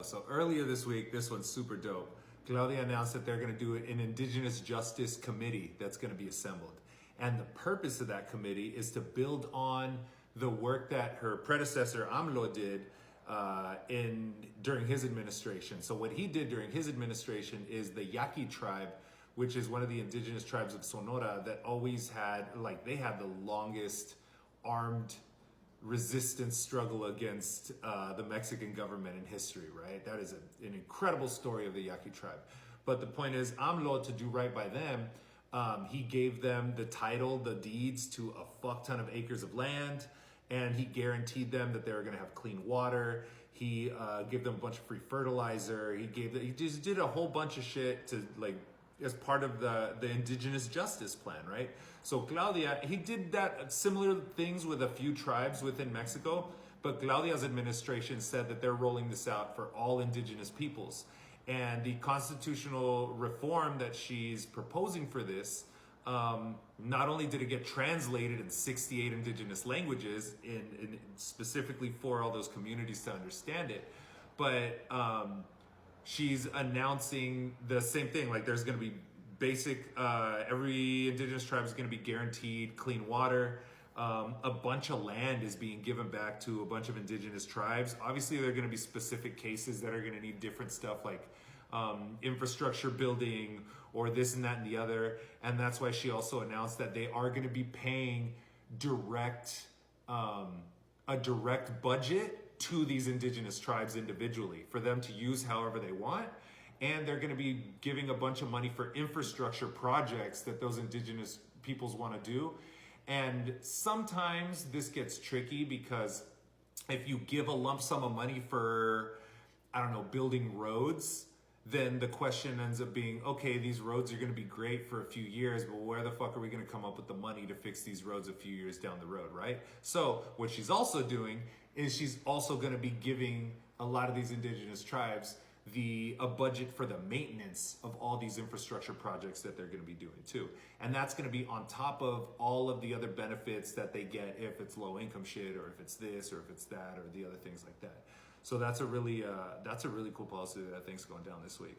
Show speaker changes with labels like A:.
A: So earlier this week, this one's super dope. Claudia announced that they're going to do an indigenous justice committee that's going to be assembled. And the purpose of that committee is to build on the work that her predecessor AMLO did during his administration. So what he did during his administration is the Yaqui tribe, which is one of the indigenous tribes of Sonora that always had, they had the longest armed resistance struggle against the Mexican government in history, right? That is an incredible story of the Yaqui tribe. But the point is, AMLO, to do right by them, he gave them the title, the deeds to a fuck ton of acres of land, and he guaranteed them that they were going to have clean water. He gave them a bunch of free fertilizer. He just did a whole bunch of shit to as part of the indigenous justice plan, right? So Claudia, he did that similar things with a few tribes within Mexico, but Claudia's administration said that they're rolling this out for all indigenous peoples. And the constitutional reform that she's proposing for this, not only did it get translated in 68 indigenous languages, in specifically for all those communities to understand it, but she's announcing the same thing. There's going to be basic, every indigenous tribe is going to be guaranteed clean water. A bunch of land is being given back to a bunch of indigenous tribes. Obviously, there are going to be specific cases that are going to need different stuff like infrastructure building or this and that and the other. And that's why she also announced that they are going to be paying a direct budget to these indigenous tribes individually for them to use however they want. And they're going to be giving a bunch of money for infrastructure projects that those indigenous peoples want to do. And sometimes this gets tricky because if you give a lump sum of money for, building roads, then the question ends up being, okay, these roads are going to be great for a few years, but where the fuck are we going to come up with the money to fix these roads a few years down the road, right? So what she's also doing is she's also going to be giving a lot of these indigenous tribes a budget for the maintenance of all these infrastructure projects that they're going to be doing too. And that's going to be on top of all of the other benefits that they get if it's low income shit or if it's this or if it's that or the other things like that. So that's a really cool policy that I think's going down this week.